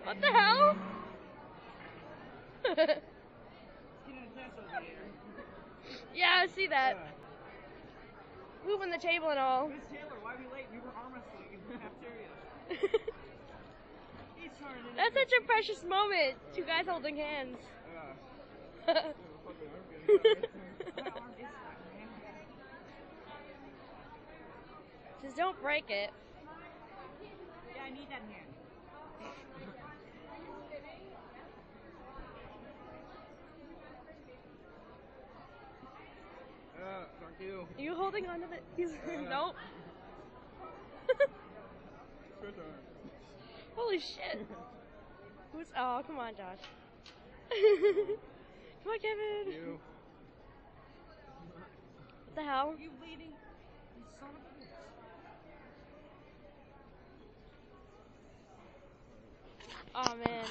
What the hell? Yeah, I see that. Moving the table and all. Miss Taylor, why are we late? We were arm wrestling in the cafeteria. That's such a precious moment. Two guys holding hands. Just don't break it. Yeah, I need that hand. Thank you. Are you holding on to the... Nope. Holy shit. Who's... Oh, come on, Josh. Come on, Kevin. Thank you. What the hell? You bleeding? You son of a bitch. Oh, man.